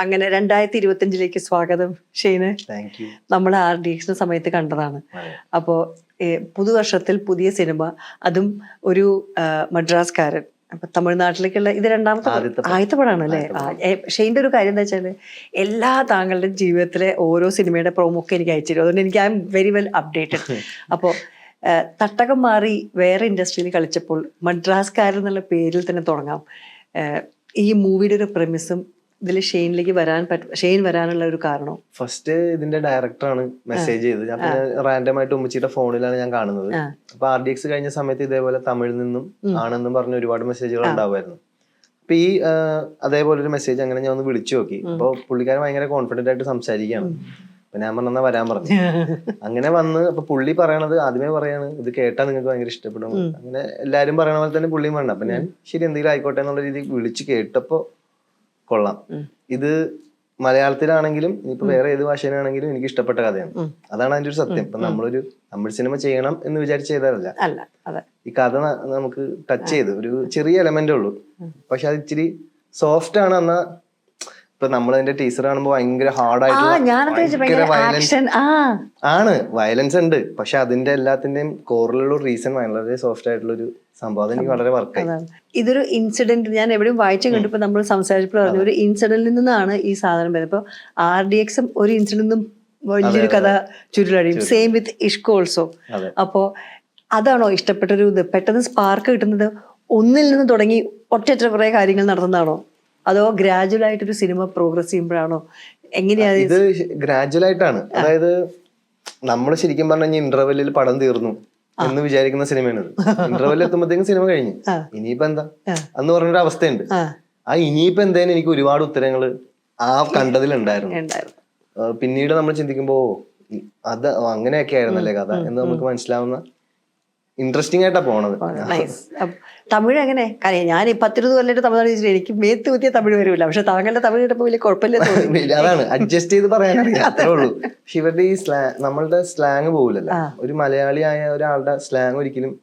അങ്ങനെ 2025 സ്വാഗതം ഷെയ്ന്. നമ്മൾ RDX സമയത്ത് കണ്ടതാണ്. അപ്പോൾ പുതുവർഷത്തിൽ പുതിയ സിനിമ, അതും ഒരു മദ്രാസ്കാരൻ. അപ്പൊ തമിഴ്നാട്ടിലേക്കുള്ള ഇത് ആദ്യത്തെ പടമാണ് അല്ലേ? ഷെയ്ൻ്റെ ഒരു കാര്യം എന്താ വെച്ചാൽ എല്ലാ താങ്കളുടെ ജീവിതത്തിലെ ഓരോ സിനിമയുടെ പ്രോമോ ഒക്കെ എനിക്ക് അയച്ചു തരും. അതുകൊണ്ട് എനിക്ക് I am very well updated. അപ്പോൾ തട്ടകം മാറി വേറെ ഇൻഡസ്ട്രിയിൽ കളിച്ചപ്പോൾ മദ്രാസ്കാരൻ എന്നുള്ള പേരിൽ തന്നെ തുടങ്ങാം. ഈ മൂവിയുടെ ഒരു പ്രമിസും ഇതിൽ ഷെയ്നിലേക്ക് ഷെയ്ൻ വരാനുള്ള ഒരു കാരണം. ഫസ്റ്റ് ഇതിന്റെ ഡയറക്ടറാണ് മെസ്സേജ് ചെയ്തത്. ഞാൻ റാൻഡം ആയിട്ട് ഉമ്മച്ചിയുടെ ഫോണിലാണ് ഞാൻ കാണുന്നത്. അപ്പൊ RDX കഴിഞ്ഞ സമയത്ത് ഇതേപോലെ തമിഴിൽ നിന്നും ആണെന്നും പറഞ്ഞ ഒരുപാട് മെസ്സേജുകൾ ഉണ്ടാവുമായിരുന്നു. അപ്പൊ ഈ അതേപോലെ ഒരു മെസ്സേജ് അങ്ങനെ ഞാൻ ഒന്ന് വിളിച്ചു നോക്കി. അപ്പൊ പുള്ളിക്കാരൻ ഭയങ്കര കോൺഫിഡന്റ് ആയിട്ട് സംസാരിക്കുകയാണ്. അപ്പൊ ഞാൻ പറഞ്ഞാ വരാൻ പറഞ്ഞു. അങ്ങനെ വന്ന് അപ്പൊ പുള്ളി പറയണത് ആദ്യമേ പറയാണ്, ഇത് കേട്ടാ നിങ്ങൾക്ക് ഭയങ്കര ഇഷ്ടപ്പെടും. അങ്ങനെ എല്ലാരും പറയണ പോലെ തന്നെ പുള്ളിയും പറഞ്ഞു. അപ്പൊ ഞാൻ ശരി എന്തെങ്കിലും ആയിക്കോട്ടെ എന്നുള്ള രീതിയിൽ വിളിച്ച് കേട്ടപ്പോ കൊള്ളാം. ഇത് മലയാളത്തിലാണെങ്കിലും ഇനിയിപ്പോ വേറെ ഏത് ഭാഷയിലാണെങ്കിലും എനിക്ക് ഇഷ്ടപ്പെട്ട കഥയാണ്. അതാണ് അതിന്റെ ഒരു സത്യം. ഇപ്പൊ നമ്മളൊരു തമിഴ് സിനിമ ചെയ്യണം എന്ന് വിചാരിച്ച് ചെയ്താലല്ല, ഈ കഥ നമുക്ക് ടച്ച് ചെയ്ത് ഒരു ചെറിയ എലമെന്റേ ഉള്ളൂ. പക്ഷെ അത് ഇച്ചിരി സോഫ്റ്റ് ആണ്. എന്നാ ഇപ്പൊ നമ്മളതിന്റെ ടീച്ചർ കാണുമ്പോൾ ഭയങ്കര ഹാർഡായിട്ടുള്ള വയലൻസ് ഉണ്ട്. പക്ഷെ അതിന്റെ എല്ലാത്തിന്റെയും കോറിലുള്ള റീസൺ വളരെ സോഫ്റ്റ് ആയിട്ടുള്ള ഒരു സംഭവം. അതെനിക്ക് വളരെ വർക്കായി. ഇതൊരു ഇൻസിഡന്റ് ഞാൻ എവിടെയും വായിച്ചു കണ്ടപ്പോ നമ്മൾ സംസാരിച്ചപ്പോൾ പറഞ്ഞു ഒരു ഇൻസിഡന്റിൽ നിന്നാണ് ഈ സാധനം വരുന്നത്. ഇപ്പൊ RDXും ഒരു ഇൻസിഡന്റിൽ നിന്നും വലിയൊരു കഥ ചുരുളഴിയും. Same with Ishq also. അപ്പോ അതാണോ ഇഷ്ടപ്പെട്ടൊരു ഇത്? പെട്ടെന്ന് സ്പാർക്ക് കിട്ടുന്നത് ഒന്നിൽ നിന്ന് തുടങ്ങി ഒറ്റ കുറെ കാര്യങ്ങൾ നടത്തുന്നതാണോ, അതോ ഗ്രാജുവൽ ആയിട്ടൊരു സിനിമ പ്രോഗ്രസ് ചെയ്യുമ്പോഴാണോ? എങ്ങനെയാണ് ഇത്? ഗ്രാജുവൽ ആയിട്ടാണ്. അതായത് നമ്മൾ ശരിക്കും പറഞ്ഞ ഇന്റർവെല്ലിൽ പടം തീർന്നു എന്ന് വിചാരിക്കുന്ന സിനിമയാണ്. ഇന്റർവെല്ലിൽ എത്തുമ്പോഴത്തേക്കും സിനിമ കഴിഞ്ഞു. ഇനിയിപ്പോ എന്താ എന്ന് പറഞ്ഞൊരു അവസ്ഥയുണ്ട്. ആ ഇനിയിപ്പോ എന്തേലും എനിക്ക് ഒരുപാട് ഉത്തരങ്ങൾ ആ കണ്ടതിലുണ്ടായിരുന്നു. പിന്നീട് നമ്മൾ ചിന്തിക്കുമ്പോ അത് അങ്ങനെയൊക്കെ ആയിരുന്നല്ലേ കഥ എന്ന് നമുക്ക് മനസ്സിലാവുന്ന ഇൻട്രസ്റ്റിംഗ് ആയിട്ടാ പോണത്. തമിഴ് എങ്ങനെ? ഞാൻ 10-20 കൊല്ലമായിട്ട് തമിഴ് പഠിച്ചിട്ട് എനിക്ക് മേത്ത് കുത്തിയ തമിഴ് വരില്ല. പക്ഷെ താങ്കളുടെ തമിഴ് കേട്ടപ്പോ വലിയ കുഴപ്പമില്ല. അതാണ് അഡ്ജസ്റ്റ് ചെയ്ത് പറയാനറിയാം, അത്രേ ഉള്ളൂ. പക്ഷെ ഇവരുടെ ഈ നമ്മളുടെ സ്ലാങ് പോകില്ലല്ലോ. ഒരു മലയാളിയായ ഒരാളുടെ സ്ലാങ് ഒരിക്കലും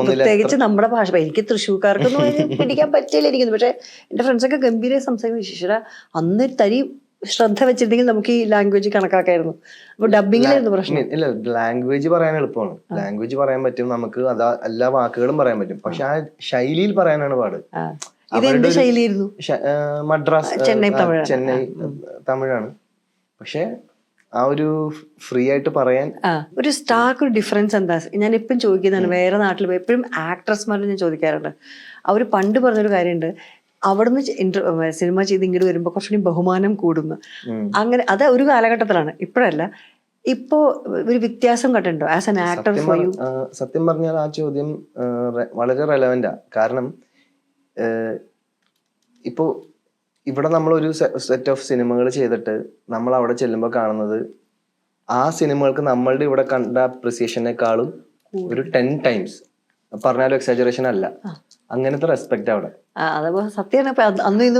പ്രത്യേകിച്ച് നമ്മുടെ ഭാഷ. എനിക്ക് തൃശ്ശൂർക്കാർക്കൊന്നും പിടിക്കാൻ പറ്റില്ല ഇരിക്കുന്നു. പക്ഷെ എന്റെ ഫ്രണ്ട്സൊക്കെ ഗംഭീര സംസാരിക്കും. ശിശിര അന്ന് തരി ശ്രദ്ധ വെച്ചിട്ടുണ്ടെങ്കിൽ നമുക്ക് ഈ ലാംഗ്വേജ് കണക്കാക്കായിരുന്നു. അപ്പൊ ഡബിങ്ങിലായിരുന്നു പ്രശ്നം. ഇല്ല, ലാംഗ്വേജ് പറയാൻ എളുപ്പമാണ്. ലാംഗ്വേജ് പറയാൻ പറ്റും, നമുക്ക് അതാ എല്ലാ വാക്കുകളും പറയാൻ പറ്റും. പക്ഷെ ആ ശൈലിയിൽ പറയാനാണ് പാട്. ഇതെന്ത് ശൈലിയായിരുന്നു? മദ്രാസ്, ചെന്നൈ തമിഴാണ്. പക്ഷെ ആ ഒരു ഫ്രീ ആയിട്ട് പറയാൻ ഒരു സ്റ്റാർക്ക് ഒരു ഡിഫറൻസ് എന്താ? ഞാൻ ഇപ്പം ചോദിക്കുന്നതാണ്. വേറെ നാട്ടിൽ പോയി എപ്പോഴും ആക്ട്രസ്മാരോട് ഞാൻ ചോദിക്കാറുണ്ട്. അവർ പണ്ട് പറഞ്ഞൊരു കാര്യമുണ്ട്, അവിടുന്ന് സിനിമ ചെയ്ത് ഇങ്ങോട്ട് വരുമ്പോൾ കുറച്ചുകൂടി ബഹുമാനം കൂടുന്നു. അങ്ങനെ അത് ഒരു കാലഘട്ടത്തിലാണ്, ഇപ്പോഴല്ല. ഇപ്പോ ഒരു വ്യത്യാസം കണ്ടുണ്ടോ as an actor for you? സത്യം പറഞ്ഞാൽ ആ ചോദ്യം വളരെ റെലവന്റാ. കാരണം ഇപ്പോ ഇവിടെ നമ്മൾ ഒരു സെറ്റ് ഓഫ് സിനിമകൾ ചെയ്തിട്ട് നമ്മൾ അവിടെ ചെല്ലുമ്പോൾ കാണുന്നത് ആ സിനിമകൾക്ക് നമ്മളുടെ ഇവിടെ കണ്ട അപ്രിസിയേഷനേക്കാളും ഒരു 10 times, പറഞ്ഞാലും എക്സാജറേഷൻ അല്ല, അങ്ങനത്തെ റെസ്പെക്ട് അവിടെ.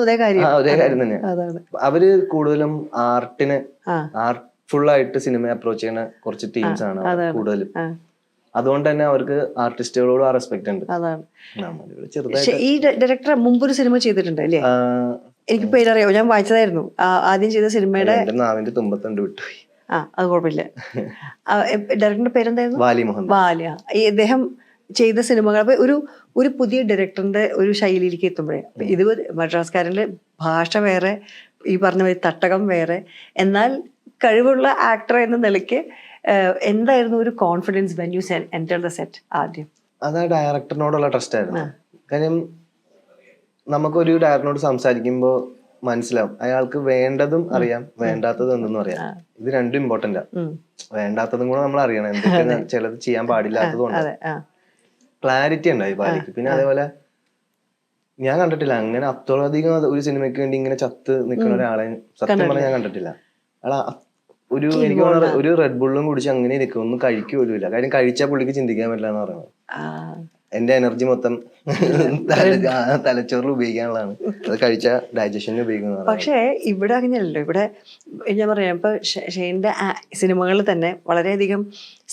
ഒരേ കാര്യം തന്നെയാണ്. അവര് കൂടുതലും ആർട്ടിനെ ആർട്ട്ഫുൾ ആയിട്ട് സിനിമ അപ്രോച്ച് ചെയ്യുന്ന കുറച്ച് ടീംസ് ആണ് കൂടുതലും. അതുകൊണ്ട് തന്നെ അവർക്ക് ആർട്ടിസ്റ്റുകളോട് ആ റെസ്പെക്ട് ഉണ്ട്. ഈ ഡയറക്ടർ മുമ്പൊരു സിനിമ ചെയ്തിട്ടുണ്ട് അല്ലേ? എനിക്ക് പേരറിയോ, ഞാൻ വായിച്ചതായിരുന്നു. ആദ്യം ചെയ്ത സിനിമയുടെ നാവിന്റെ തുമ്പത്തണ്ട് വിട്ടുപോയി. അത് കുഴപ്പമില്ല. ഡയറക്ടറിന്റെ പേരെന്തായിരുന്നു? വാലി. ഇദ്ദേഹം ചെയ്ത സിനിമകൾ അപ്പൊ ഒരു പുതിയ ഡയറക്ടറിന്റെ ഒരു ശൈലിയിലേക്ക് എത്തുമ്പോഴേ, ഇത് മദ്രാസ്കാരന്റെ ഭാഷ വേറെ, ഈ പറഞ്ഞ പോലെ തട്ടകം വേറെ, എന്നാൽ കഴിവുള്ള ആക്ടർ എന്ന നിലയ്ക്ക് എന്തായിരുന്നു ഒരു confidence when you enter the set? ആദ്യം അത് ഡയറക്ടറിനോടുള്ള ട്രസ്റ്റ് ആയിരുന്നു. കാര്യം നമുക്കൊരു ഡയറക്ടറിനോട് സംസാരിക്കുമ്പോൾ മനസ്സിലാവും അയാൾക്ക് വേണ്ടതും അറിയാം, വേണ്ടാത്തതും എന്തെന്നും അറിയാം. ഇത് രണ്ടും ഇമ്പോർട്ടന്റാ. വേണ്ടാത്തതും കൂടെ നമ്മൾ അറിയണം, എന്തൊക്കെ ചിലത് ചെയ്യാൻ പാടില്ലാത്തതും ഉണ്ട്. ക്ലാരിറ്റി ഉണ്ടായി പാലിക്ക്. പിന്നെ അതേപോലെ ഞാൻ കണ്ടിട്ടില്ല അങ്ങനെ അത്രയധികം ഒരു സിനിമയ്ക്ക് വേണ്ടി ഇങ്ങനെ ചത്ത് നിൽക്കുന്ന ഒരാളെ സത്യം പറഞ്ഞാൽ ഞാൻ കണ്ടിട്ടില്ല. ഒരു എനിക്ക് ഒരു റെഡ് ബുള്ളും കുടിച്ച് അങ്ങനെ നിൽക്കും, ഒന്നും കഴിക്കുപോലുമില്ല. കാര്യം കഴിച്ചാൽ പുള്ളിക്ക് ചിന്തിക്കാൻ പറ്റില്ല എന്ന് പറയുന്നത്. എന്റെ എനർജി മൊത്തം തലച്ചോറിൽ ഉപയോഗിക്കാനുള്ളതാണ്, അത് കഴിച്ച ഡൈജഷന് ഉപയോഗിക്കുന്നത്. പക്ഷേ ഇവിടെ അങ്ങനെയല്ലോ. ഇവിടെ ഞാൻ പറയാം, ഇപ്പൊ ഷെയ്ന്റെ സിനിമകളിൽ തന്നെ വളരെയധികം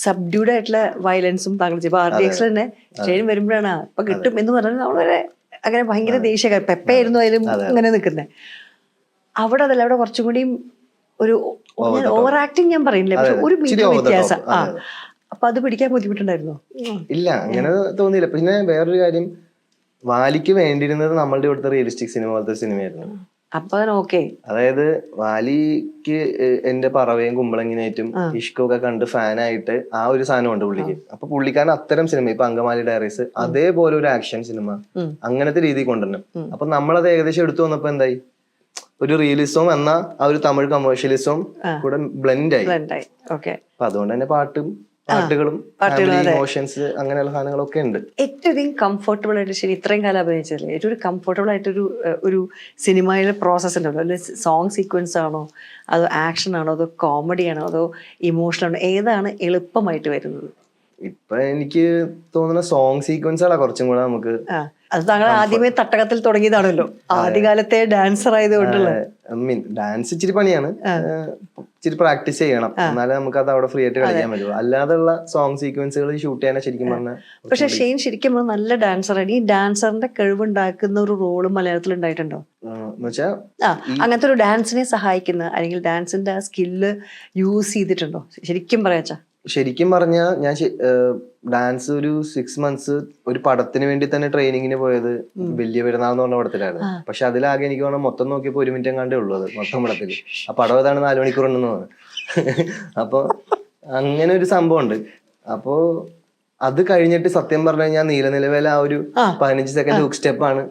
സബ്ഡ്യൂഡ് ആയിട്ടുള്ള വയലൻസും താങ്കൾ ചെയ്യും. RDX തന്നെ ഷെയ്ൻ വരുമ്പോഴാണ് ഇപ്പൊ കിട്ടും എന്ന് പറഞ്ഞാൽ നമ്മൾ വരെ അങ്ങനെ ഭയങ്കര ദേഷ്യക്കാർ പെപ്പയായിരുന്നു അതിലും അങ്ങനെ നിൽക്കുന്നത്. അവിടെ അതല്ല, അവിടെ കുറച്ചും കൂടിയും ഒരു ഓവർ ആക്ടിങ് ഞാൻ പറയുന്നില്ല, പക്ഷെ ഒരു മീറ്റർ വ്യത്യാസം. അപ്പൊ അത് പിടിക്കാൻ ബുദ്ധിമുട്ടുണ്ടായിരുന്നോ? ഇല്ല, അങ്ങനെ തോന്നിയില്ല. പിന്നെ വേറൊരു കാര്യം, വാലിക്ക് വേണ്ടിയിരുന്നത് നമ്മളുടെ ഇവിടുത്തെ റിയലിസ്റ്റിക് സിനിമ പോലത്തെ സിനിമയായിരുന്നു. അപ്പൊ ഓക്കെ. അതായത് വാലിക്ക് എന്റെ പറവയും കുമ്പളങ്ങിനായിട്ടും ഇഷ്കൊക്കെ കണ്ട് ഫാനായിട്ട് ആ ഒരു സാധനമുണ്ട് പുള്ളിക്ക്. അപ്പൊ പുള്ളിക്കാരൻ അത്തരം സിനിമ, ഇപ്പൊ അങ്കമാലി ഡയറീസ് അതേപോലെ ഒരു ആക്ഷൻ സിനിമ അങ്ങനത്തെ രീതിയിൽ കൊണ്ടുവരണം. അപ്പൊ നമ്മളത് ഏകദേശം എടുത്തു വന്നപ്പോ എന്തായി, ഒരു റിയലിസവും എന്നാ ആ ഒരു തമിഴ് കമേഴ്ഷ്യലിസവും കൂടെ ബ്ലെൻഡ് ആയി. അപ്പൊ അതുകൊണ്ട് തന്നെ പാട്ടുകളും ഇമോഷൻസ് അങ്ങനെയുള്ള സാധനങ്ങളൊക്കെ ഉണ്ട്. ഏറ്റവും കംഫർട്ടബിൾ ആയിട്ട്, ശരി ഇത്രയും കാലം അഭിനയിച്ചല്ലേ, ഏറ്റവും കംഫർട്ടബിൾ ആയിട്ടൊരു ഒരു സിനിമയിലെ പ്രോസസ് ഉണ്ടല്ലോ, അല്ലെ സോങ് സീക്വൻസ് ആണോ, അതോ ആക്ഷൻ ആണോ, അതോ കോമഡി ആണോ, അതോ ഇമോഷണൽ ആണോ, ഏതാണ് എളുപ്പമായിട്ട് വരുന്നത്? ഇപ്പൊ എനിക്ക് തോന്നുന്ന സോങ് സീക്വൻസുകളാ കുറച്ചും കൂടെ നമുക്ക്. അത് താങ്കൾ ആദ്യമേ തട്ടകത്തിൽ തുടങ്ങിയതാണല്ലോ, ആദ്യകാലത്തെ ഡാൻസർ ആയതുകൊണ്ടുള്ള. ഡാൻസ് ഇച്ചിരി പണിയാണ്, ഇച്ചിരി പ്രാക്ടീസ് ചെയ്യണം, എന്നാലേ നമുക്ക് അത് അവിടെ ഫ്രീ ആയിട്ട് കളിക്കാൻ പറ്റുള്ളൂ. അല്ലാതെയുള്ള സോങ് സീക്വൻസുകൾ ഷൂട്ട് ചെയ്യാൻ ശരിക്കും പറഞ്ഞാൽ. പക്ഷെ ഷെയ്ൻ ശരിക്കും നല്ല ഡാൻസറാണ്. ഈ ഡാൻസറിന്റെ കഴിവുണ്ടാക്കുന്ന ഒരു റോള് മലയാളത്തിൽ ഉണ്ടായിട്ടുണ്ടോ? അങ്ങനത്തെ ഒരു ഡാൻസിനെ സഹായിക്കുന്ന, അല്ലെങ്കിൽ ഡാൻസിന്റെ ആ സ്കില്ല് യൂസ് ചെയ്തിട്ടുണ്ടോ ശരിക്കും പറയാച്ചാ? ശരിക്കും പറഞ്ഞാൽ ഞാൻ ഡാൻസ് ഒരു 6 months ഒരു പടത്തിന് വേണ്ടി തന്നെ ട്രെയിനിങ്ങിന് പോയത് വലിയ പെരുന്നാൾ എന്ന് പറഞ്ഞ പടത്തിലായിരുന്നു. പക്ഷെ അതിലാകെ എനിക്ക് തോന്നുന്നു മൊത്തം നോക്കിയപ്പോൾ 1 minute കണ്ടേ ഉള്ളൂ അത് മൊത്തം പടത്തിൽ. ആ പടം ഏതാണ് 4 മണിക്കൂർ ഉണ്ടെന്ന് തോന്നുന്നു. അപ്പൊ അങ്ങനെ ഒരു സംഭവം ഉണ്ട്. അപ്പോ അത് കഴിഞ്ഞിട്ട് സത്യം പറഞ്ഞു കഴിഞ്ഞാൽ നീലനിലവേല ആ ഒരു 15 സെക്കൻഡ് ഹുക്ക് സ്റ്റെപ്പാണ്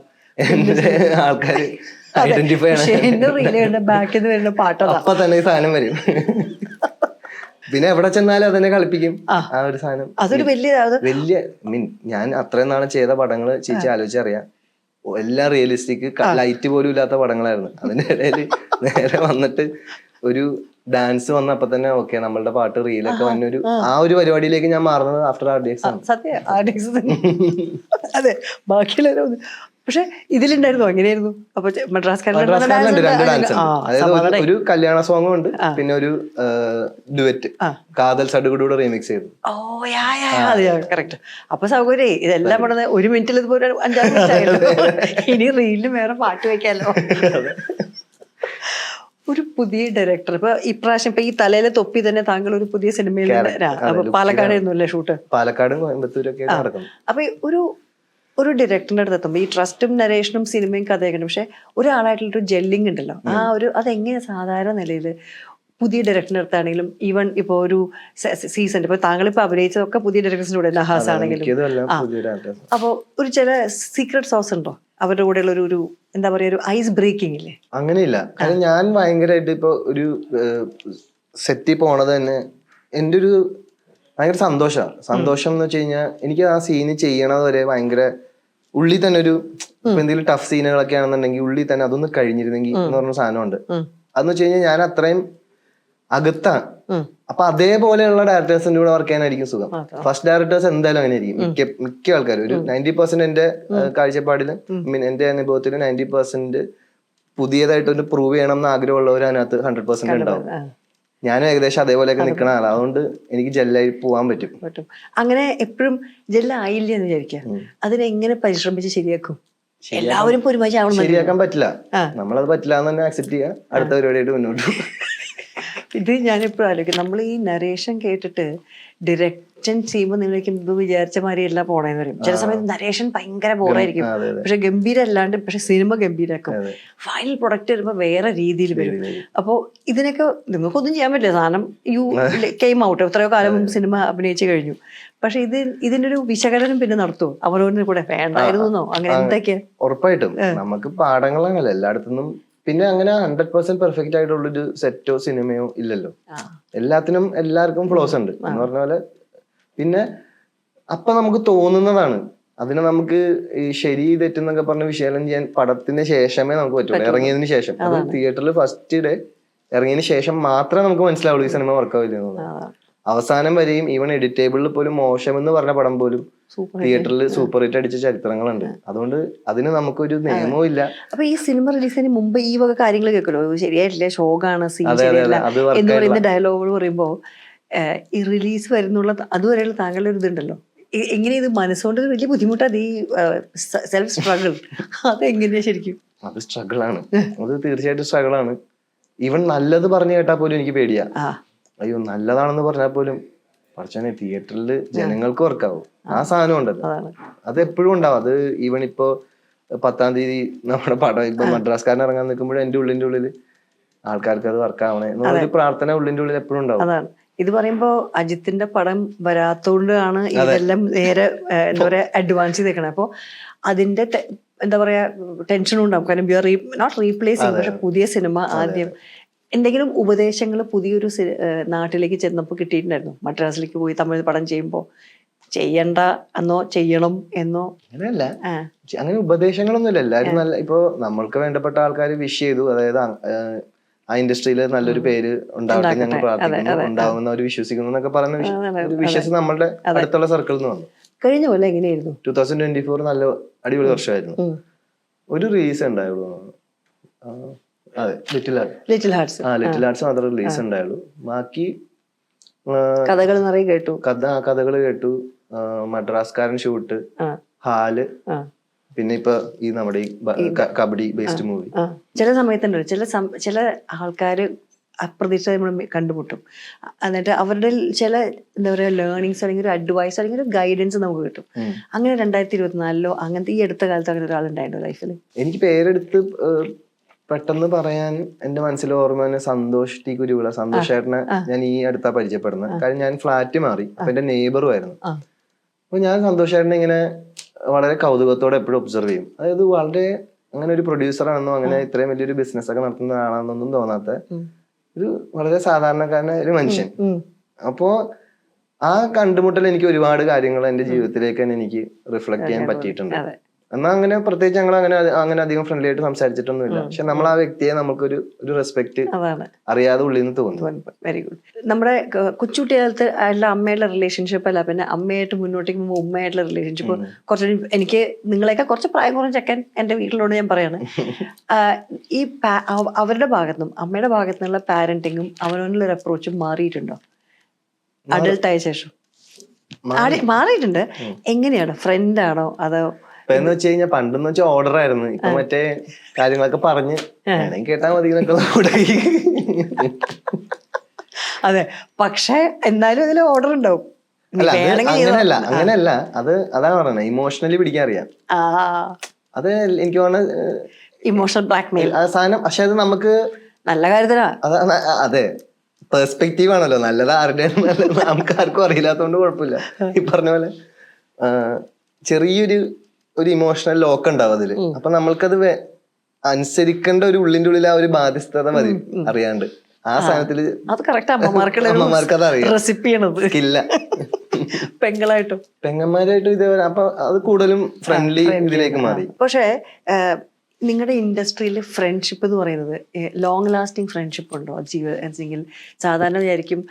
ആൾക്കാർ ഐഡന്റിഫൈ ആണ്. അപ്പൊ തന്നെ ഈ സാധനം വരും. പിന്നെ എവിടെ ചെന്നാലും അതിനെ കളിപ്പിക്കും ആ ഒരു സാധനം. അതൊരു വലിയ ഞാൻ അത്രയും നാളെ ചെയ്ത പടങ്ങൾ ചേച്ചി ആലോചിച്ചറിയാം, എല്ലാം റിയലിസ്റ്റിക്, ലൈറ്റ് പോലും ഇല്ലാത്ത പടങ്ങളായിരുന്നു. അതിന്റെ ഇടയിൽ നേരെ വന്നിട്ട് ഒരു ഡാൻസ് വന്നപ്പോ തന്നെ ഓക്കെ നമ്മളുടെ പാട്ട് റീലൊക്കെ വന്നൊരു ആ ഒരു പരിപാടിയിലേക്ക് ഞാൻ മാറുന്നത് ആഫ്റ്റർ RDX ആണ്. അതെ, ബാക്കിയുള്ള. പക്ഷെ ഇതിലുണ്ടായിരുന്നു എങ്ങനെയായിരുന്നു? അപ്പൊ രണ്ട് ഡാൻസ്, അതായത് ഒരു കല്യാണ സോങ്ങും ഉണ്ട്, പിന്നെ ഒരു ഡുവറ്റ് കാതൽ സടുകുടൂടെ റീമിക്സ് ചെയ്തു. കറക്റ്റ്. അപ്പൊ സൗകര്യ ഇതെല്ലാം കൂടെ 1 മിനിറ്റിൽ ഇതുപോലെ 5-6 മിനിറ്റ് ആയിരുന്നു. ഇനി റീലിന് വേറെ പാട്ട് വെക്കാലോ. ഒരു പുതിയ ഡയറക്ടർ ഇപ്പൊ ഇപ്രാവശ്യം ഇപ്പൊ ഈ തലയിലെ തൊപ്പി തന്നെ താങ്കൾ ഒരു പുതിയ സിനിമയിൽ പാലക്കാടായിരുന്നു അല്ലേ ഷൂട്ട്? പാലക്കാടും കോയമ്പത്തൂരൊക്കെ നടക്കും. അപ്പൊ ഒരു ഡയറക്ടറിന്റെ അടുത്ത് എത്തുമ്പോൾ ഈ ട്രസ്റ്റും നരേഷനും സിനിമയും കഥയൊക്കെ ഉണ്ട്, പക്ഷെ ഒരാളായിട്ടുള്ളൊരു ജെല്ലിങ് ഉണ്ടല്ലോ, ആ ഒരു അതെങ്ങനെ സാധാരണ നിലയിൽ പുതിയ ഡയറക്ടറിന്റെ അടുത്താണെങ്കിലും, ഈവൻ ഇപ്പൊ ഒരു സീസൺ ഇപ്പൊ താങ്കളിപ്പോ അഭിനയിച്ചതൊക്കെ പുതിയ ഡയറക്ടേഴ്സിന്റെ കൂടെ, നഹാസ് ആണെങ്കിലും. അപ്പൊ ഒരു ചില സീക്രട്ട് സോസ് ഉണ്ടോ അവരുടെ കൂടെയുള്ള ഒരു എന്താ പറയാ ഒരു ഐസ് ബ്രേക്കിംഗ് ഇല്ലേ? അങ്ങനെയില്ല. കാരണം ഞാൻ ഭയങ്കരമായിട്ട് ഇപ്പൊ ഒരു സെറ്റിൽ പോണത് തന്നെ എൻ്റെ ഒരു ഭയങ്കര സന്തോഷം എന്ന് വെച്ച് കഴിഞ്ഞാൽ എനിക്ക് ആ സീന് ചെയ്യണത് വരെ ഭയങ്കര ഉള്ളിൽ തന്നെ ഒരു ഇപ്പൊ എന്തെങ്കിലും ടഫ് സീനുകളൊക്കെ ആണെന്നുണ്ടെങ്കിൽ ഉള്ളിൽ തന്നെ അതൊന്ന് കഴിഞ്ഞിരുന്നെങ്കിൽ എന്ന് പറഞ്ഞ സാധനമുണ്ട്. അതെന്ന് വെച്ച് കഴിഞ്ഞാൽ ഞാൻ അത്രയും അകത്താണ്. അപ്പൊ അതേപോലെയുള്ള ഡയറക്ടേഴ്സിന്റെ കൂടെ വർക്ക് ചെയ്യാനായിരിക്കും സുഖം. ഫസ്റ്റ് ഡയറക്ടേഴ്സ് എന്തായാലും അങ്ങനെ ആയിരിക്കും. മിക്ക ആൾക്കാരും ഒരു 90% എന്റെ കാഴ്ചപ്പാടില് എന്റെ അനുഭവത്തിൽ 90% പുതിയതായിട്ടൊന്ന് പ്രൂവ് ചെയ്യണം എന്ന് ആഗ്രഹമുള്ളവർ അതിനകത്ത് 100% ഉണ്ടാവും. ഞാനും ഏകദേശം അതേപോലെയൊക്കെ നിൽക്കണ ആളാണ്. അതുകൊണ്ട് എനിക്ക് ജെല്ലായി പോവാൻ പറ്റും. അങ്ങനെ എപ്പോഴും ജെല്ലായില്ല എന്ന് വിചാരിക്കാം, അതിനെങ്ങനെ പരിശ്രമിച്ച് ശരിയാക്കും? എല്ലാവരും ശരിയാക്കാൻ പറ്റില്ല, നമ്മളത് പറ്റില്ല എന്ന് തന്നെ ആക്സെപ്റ്റ് ചെയ്യുക, അടുത്ത പരിപാടിയായിട്ട് മുന്നോട്ട് പോകും. ഇത് ഞാനിപ്പോഴും ആലോചിക്കും, നമ്മൾ ഈ നരേഷൻ കേട്ടിട്ട് ഡിറക്ഷൻ ചെയ്യുമ്പോൾ നിങ്ങൾക്ക് ഇത് വിചാരിച്ച മാതിരി എല്ലാം പോണേന്ന് പറയും. ചില സമയത്ത് നരേഷൻ ഭയങ്കര ബോറായിരിക്കും, പക്ഷെ ഗംഭീരല്ലാണ്ട് പക്ഷെ സിനിമ ഗംഭീരാക്കും. ഫൈനൽ പ്രൊഡക്റ്റ് വരുമ്പോൾ വേറെ രീതിയിൽ വരും. അപ്പോൾ ഇതിനൊക്കെ നിങ്ങൾക്കൊന്നും ചെയ്യാൻ പറ്റില്ല, സാധനം യു കെയിം ഔട്ട്, എത്രയോ കാലം മുമ്പ് സിനിമ അഭിനയിച്ചു കഴിഞ്ഞു. പക്ഷെ ഇതിന്റെ ഒരു വിശകലനം പിന്നെ നടത്തുമോ അവരോട് കൂടെ വേണ്ടായിരുന്നോ അങ്ങനെ എന്തൊക്കെയാ? ഉറപ്പായിട്ടും നമുക്ക് പാഠങ്ങളാണല്ലോ എല്ലായിടത്തുനിന്നും. പിന്നെ അങ്ങനെ 100% പെർഫെക്റ്റ് ആയിട്ടുള്ളൊരു സെറ്റോ സിനിമയോ ഇല്ലല്ലോ, എല്ലാത്തിനും എല്ലാവർക്കും ഫ്ലോസ് ഉണ്ട് എന്ന് പറഞ്ഞ പോലെ. പിന്നെ അപ്പൊ നമുക്ക് തോന്നുന്നതാണ്, അതിനെ നമുക്ക് ഈ ശരി തെറ്റെന്നൊക്കെ പറഞ്ഞ് വിശകലനം ചെയ്യാൻ പടത്തിന് ശേഷമേ നമുക്ക് പറ്റുള്ളൂ, ഇറങ്ങിയതിന് ശേഷം. അത് തിയേറ്ററിൽ ഫസ്റ്റ് ഡേ ഇറങ്ങിയതിന് ശേഷം മാത്രമേ നമുക്ക് മനസ്സിലാവുള്ളൂ ഈ സിനിമ വർക്കാവില്ല. അവസാനം വരെയും ഈവൻ എഡിറ്റേബിളിൽ പോലും മോശമെന്ന് പറഞ്ഞ പടം പോലും തിയേറ്ററിൽ സൂപ്പർ ഹിറ്റ് അടിച്ച ചരിത്രങ്ങളുണ്ട്. അതുകൊണ്ട് അതിന് നമുക്കൊരു നിയമവും ഇല്ല. അപ്പൊ ഈ സിനിമ റിലീസിന് മുമ്പ് ഈ വക കാര്യങ്ങൾ കേൾക്കല്ലോ, ശരിയായിട്ടില്ല, ഷോക്കാണ്, സീൻ ശരിയല്ല എന്ന് പറയുന്ന ഡയലോഗുകൾ പറയുമ്പോ ഈ റിലീസ് വരുന്നുള്ള അതുവരെയുള്ള താങ്കളുടെ ഒരു ഇതുണ്ടല്ലോ, എങ്ങനെ ഇത് മനസ്സുകൊണ്ട് വലിയ ബുദ്ധിമുട്ടാണ് ഈ സെൽഫ് സ്ട്രഗിൾ, അതെങ്ങനെയാ ശരിക്കും? അത് സ്ട്രഗിൾ ആണ്, അത് തീർച്ചയായിട്ടും സ്ട്രഗിൾ ആണ്. ഈവൻ നല്ലത് പറഞ്ഞു കേട്ടാൽ പോലും എനിക്ക് പേടിയാ. അയ്യോ നല്ലതാണെന്ന് പറഞ്ഞാൽ പോലും കുറച്ചനെ തിയേറ്ററിൽ ജനങ്ങൾക്ക് വർക്കാവും, ആ സാധനം ഉണ്ടല്ലോ, അത് എപ്പോഴും ഉണ്ടാവും. അത് ഈവൻ ഇപ്പോ 10-ാം തീയതി നമ്മുടെ പടം ഇപ്പൊ മദ്രാസ്കാരൻ ഇറങ്ങാൻ നിൽക്കുമ്പോഴും എന്റെ ഉള്ളില് ആൾക്കാർക്ക് അത് വർക്കാവണേ എന്നൊരു പ്രാർത്ഥന ഉള്ളിന്റെ ഉള്ളിൽ എപ്പോഴും ഉണ്ടാവും. അതാണ് ഇത് പറയുമ്പോ അജിത്തിന്റെ പടം വരാത്തോണ്ടാണ് ഇതെല്ലാം നേരെ എന്താ പറയാ അഡ്വാൻസ് ചെയ്തേക്കണേ. അപ്പൊ അതിന്റെ എന്താ പറയാ ടെൻഷനും ഉണ്ടാവും. കാരണം വി ആർ നോട്ട് റീപ്ലേസിങ്, പക്ഷെ പുതിയ സിനിമ ആദ്യം എന്തെങ്കിലും ഉപദേശങ്ങൾ പുതിയൊരു നാട്ടിലേക്ക് ചെന്നപ്പോൾ കിട്ടിയിട്ടുണ്ടായിരുന്നു? മദ്രാസിലേക്ക് പോയി തമിഴ് പടം ചെയ്യുമ്പോ ചെയ്യണ്ട എന്നോ ചെയ്യണം എന്നോ? അങ്ങനെയല്ല, അങ്ങനെ ഉപദേശങ്ങളൊന്നുമില്ല. എല്ലാരും നല്ല, ഇപ്പൊ നമ്മൾക്ക് വേണ്ടപ്പെട്ട ആൾക്കാർ വിഷ് ചെയ്തു, അതായത് ആ ഇൻഡസ്ട്രിയിൽ നല്ലൊരു പേര് ഉണ്ടാവട്ടെ ഞങ്ങൾ പ്രാർത്ഥിക്കുന്നു, ഉണ്ടാവുമെന്ന് അവർ വിശ്വസിക്കുന്നു എന്നൊക്കെ പറയുന്ന ഒരു വിശ്വാസം നമ്മളുടെ അടുത്തുള്ള സർക്കിളിൽ നിന്ന് വന്നു. കഴിഞ്ഞ പോലെ എങ്ങനെയായിരുന്നു? 2024 നല്ല അടിപൊളി വർഷമായിരുന്നു. ഒരു റിലീസ് ഉണ്ടായുള്ളൂ, അതെ ലിറ്റിൽ ഹാർട്സ് മാത്രമേ റിലീസ് ഉണ്ടായുള്ളൂ. ബാക്കി കഥകൾ നിറയെ കേട്ടു, കഥകൾ കേട്ടു. മദ്രാസ്കാരൻ ഷൂട്ട്, ഹാല്, പിന്നെ ഇപ്പൊ ഈ നമ്മുടെ ഈ കബഡി ബേസ്ഡ് മൂവി. ചില സമയത്തുണ്ടല്ലോ ചില ആൾക്കാര് അപ്രതീക്ഷിത നമ്മൾ കണ്ടുമുട്ടും. എന്നിട്ട് അവരുടെ ചില എന്താ പറയുക ലേണിങ്സ് അല്ലെങ്കിൽ ഒരു അഡ്വൈസ് അല്ലെങ്കിൽ ഒരു ഗൈഡൻസ് നമുക്ക് കിട്ടും. അങ്ങനെ 2024 അങ്ങനത്തെ ഈ അടുത്ത കാലത്ത് അങ്ങനെ ഒരാളുണ്ടായിരുന്നു ലൈഫിൽ? എനിക്ക് പേരെടുത്ത് പെട്ടെന്ന് പറയാൻ എന്റെ മനസ്സിൽ ഓർമ്മ തന്നെ സന്തോഷ് ടി കുരുവിള. സന്തോഷ് ചേട്ടനെ ഞാൻ ഈ അടുത്താ പരിചയപ്പെടുന്നത്. കാര്യം ഞാൻ ഫ്ലാറ്റ് മാറി, അപ്പൊ എന്റെ നെയ്ബറും ആയിരുന്നു. അപ്പൊ ഞാൻ സന്തോഷ് ചേട്ടനെ ഇങ്ങനെ വളരെ കൗതുകത്തോടെ എപ്പോഴും ഒബ്സർവ് ചെയ്യും. അതായത് വളരെ അങ്ങനെ ഒരു പ്രൊഡ്യൂസർ ആണെന്നോ അങ്ങനെ ഇത്രയും വലിയൊരു ബിസിനസ് ഒക്കെ നടത്തുന്ന ആളാണെന്നൊന്നും തോന്നാത്ത ഒരു വളരെ സാധാരണക്കാരനായ ഒരു മനുഷ്യൻ. അപ്പോ ആ കണ്ടുമുട്ടൽ എനിക്ക് ഒരുപാട് കാര്യങ്ങൾ എന്റെ ജീവിതത്തിലേക്ക് തന്നെ എനിക്ക് റിഫ്ലക്ട് ചെയ്യാൻ പറ്റിയിട്ടുണ്ട്. എന്നാ അങ്ങനെ പ്രത്യേകിച്ച് ഞങ്ങൾ അങ്ങനെ അധികം ഫ്രണ്ട്ലി ആയിട്ട് സംസാരിച്ചിട്ടൊന്നുമില്ല. പക്ഷെ നമ്മൾ ആ വ്യക്തിയെ നമുക്കൊരു റെസ്പെക്ട് അറിയാതെ ഉള്ളിൽ നിന്ന് തോന്നും. Very good. നമ്മുടെ കൊച്ചുകുട്ടികാലത്ത് അല്ല അമ്മയുടെ റിലേഷൻഷിപ്പ് അല്ല, പിന്നെ അമ്മയായിട്ട് മുന്നോട്ടേക്ക് പോകുമ്പോൾ ഉമ്മയായിട്ടുള്ള റിലേഷൻഷിപ്പ് കുറച്ച് എനിക്ക് നിങ്ങളെയൊക്കെ കുറച്ച് പ്രായം കുറഞ്ഞ ചെക്കൻ എന്റെ വീട്ടിലോട് ഞാൻ പറയാണ്. ഈ അവരുടെ ഭാഗത്തുനിന്നും അമ്മയുടെ ഭാഗത്തു നിന്നുള്ള പാരന്റിങ്ങും അവനോടുള്ള ഒരു അപ്രോച്ചും മാറിയിട്ടുണ്ടോ അഡൾട്ടായ ശേഷം? മാറിയിട്ടുണ്ട്. എങ്ങനെയാണ്? ഫ്രണ്ട് ആണോ അതോ? എന്ന് വെച്ച് കഴിഞ്ഞാൽ പണ്ടെന്ന് വെച്ചാൽ ഓർഡർ ആയിരുന്നു. ഇപ്പൊ മറ്റേ കാര്യങ്ങളൊക്കെ പറഞ്ഞ് കേട്ടാ മതി എന്നൊക്കെ. അതെ, പക്ഷെ എന്നാലും അതിൽ ഓർഡർ ഉണ്ടാവും. അങ്ങനെയല്ല, അതാണ് പറയുന്നത്, ഇമോഷണലി പിടിക്കാൻ അറിയാം. അത് എനിക്ക് തോന്നുന്നത് ഇമോഷണൽ ബ്ലാക്ക്മെയിൽ സാധനം. പക്ഷെ അത് നമുക്ക് നല്ല കാര്യത്തിനാ. അതെ, പെർസ്പെക്റ്റീവ് ആണല്ലോ. നല്ലത് ആരുടെ നമുക്ക് ആർക്കും അറിയില്ലാത്തോണ്ട് കുഴപ്പമില്ല. ഈ പറഞ്ഞ പോലെ ചെറിയൊരു ഇമോഷണൽ ലോക്ക് ഉണ്ടാവും അതില്. അപ്പൊ നമ്മൾക്കത് അനുസരിക്കേണ്ട ഒരു ഉള്ളിന്റെ ഉള്ളിൽ ആ ഒരു ബാധ്യസ്ഥത മതി അറിയാണ്ട്. ആ സാധനത്തില് അമ്മമാർക്ക് അത് അറിയാം, സ്കില്ല. പെങ്ങന്മാരായിട്ടും ഇതേപോലെ. അപ്പൊ അത് കൂടുതലും ഫ്രണ്ട്ലി ഇതിലേക്ക് മാറി. പക്ഷേ നിങ്ങളുടെ ഇൻഡസ്ട്രിയിൽ ഫ്രണ്ട്ഷിപ്പ് എന്ന് പറയുന്നത് ലോങ് ലാസ്റ്റിംഗ് ഫ്രണ്ട്ഷിപ്പ് ഉണ്ടോ? ജീവിതത്തിൽ സാധാരണ വിചാരിക്കും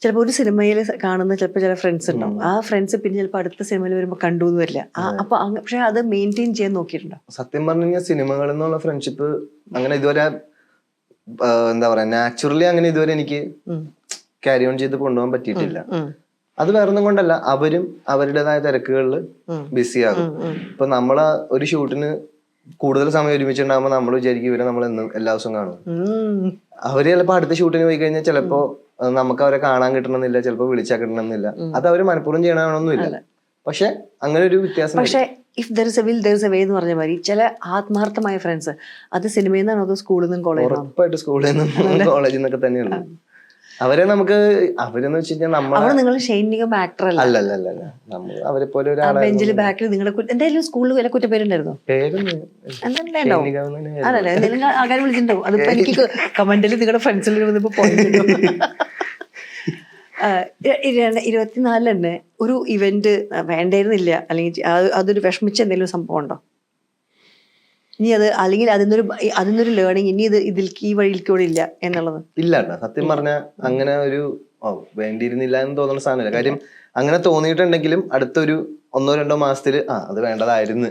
ചിലപ്പോൾ ഒരു സിനിമയിൽ കാണുന്ന ചിലപ്പോൾ ചില ഫ്രണ്ട്സ് ഉണ്ടാവും, ആ ഫ്രണ്ട്സ് പിന്നെ ചിലപ്പോൾ അടുത്ത സിനിമയിൽ വരുമ്പോൾ കണ്ടു എന്ന് വരില്ല. അപ്പൊ പക്ഷെ അത് മെയിൻറ്റെയിൻ ചെയ്യാൻ നോക്കിയിട്ടുണ്ടോ? സത്യം പറഞ്ഞു കഴിഞ്ഞാൽ സിനിമകളിൽ നിന്നുള്ള ഫ്രണ്ട്ഷിപ്പ് അങ്ങനെ ഇതുവരെ എന്താ പറയാ നാച്ചുറലി അങ്ങനെ ഇതുവരെ എനിക്ക് ക്യാരി ഓൺ ചെയ്ത് കൊണ്ടുപോകാൻ പറ്റിയിട്ടില്ല. അത് വേറൊന്നും കൊണ്ടല്ല, അവരും അവരുടേതായ തിരക്കുകളിൽ ബിസി ആകും. ഇപ്പൊ നമ്മള് ഒരു ഷൂട്ടിന് കൂടുതൽ സമയം ഒരുമിച്ചുണ്ടാകുമ്പോൾ നമ്മൾ വിചാരിക്കും ഇവരെ നമ്മൾ എന്നും എല്ലാ ദിവസവും കാണും. അവര് ചിലപ്പോ അടുത്ത ഷൂട്ടിന് പോയി കഴിഞ്ഞാൽ ചിലപ്പോ നമുക്ക് അവരെ കാണാൻ കിട്ടണമെന്നില്ല, ചിലപ്പോ വിളിച്ചാൽ കിട്ടണമെന്നില്ല. അത് അവര് മനഃപൂർവ്വം ചെയ്യണമെന്നൊന്നുമില്ല. പക്ഷെ അങ്ങനെ ഒരു വ്യത്യാസം. പക്ഷെ if there is A will there is a way എന്ന് പറഞ്ഞ മാതിരി ചില ആത്മാർത്ഥമായ ഫ്രണ്ട്സ് അത് സിനിമയിൽ നിന്നാണോ അതോ സ്കൂളിൽ നിന്നും കോളേജിൽ? ഉറപ്പായിട്ട് സ്കൂളിൽ നിന്നും കോളേജിൽ നിന്നൊക്കെ തന്നെയുള്ളൂ. അവരെ നമുക്ക് അവരെന്ന് വെച്ച് കഴിഞ്ഞാൽ നിങ്ങൾ ഷൈനികം ആക്ടർ അല്ല, നമ്മൾ അവരെ പോലെ ബെഞ്ചിൽ ബാക്കിൽ നിങ്ങളുടെ എന്തായാലും സ്കൂളിൽ വില കുറ്റപ്പേരുണ്ടായിരുന്നോ? അതല്ലേ നിങ്ങൾ ആൾക്കാർ വിളിച്ചിട്ടുണ്ടാവും. അതിപ്പോ എനിക്ക് കമന്റിൽ നിങ്ങളുടെ ഫ്രണ്ട്സിൽ ഇപ്പൊ പോയിട്ടുണ്ടോ? 24 തന്നെ ഒരു ഇവന്റ് വേണ്ടായിരുന്നില്ല അല്ലെങ്കിൽ അതൊരു വിഷമിച്ച എന്തെങ്കിലും സംഭവം ഉണ്ടോ? ഇനി അത് അല്ലെങ്കിൽ അതിന്നൊരു ലേണിംഗ് ഇനി ഈ വഴിയിൽക്കൂടെ ഇല്ല എന്നുള്ളത്? ഇല്ല, സത്യം പറഞ്ഞാൽ അങ്ങനെ ഒരു വേണ്ടിയിരുന്നില്ല എന്ന് തോന്നുന്ന സാധനമില്ല. കാര്യം അങ്ങനെ തോന്നിയിട്ടുണ്ടെങ്കിലും അടുത്തൊരു 1-2 മാസത്തില് അത് വേണ്ടതായിരുന്നു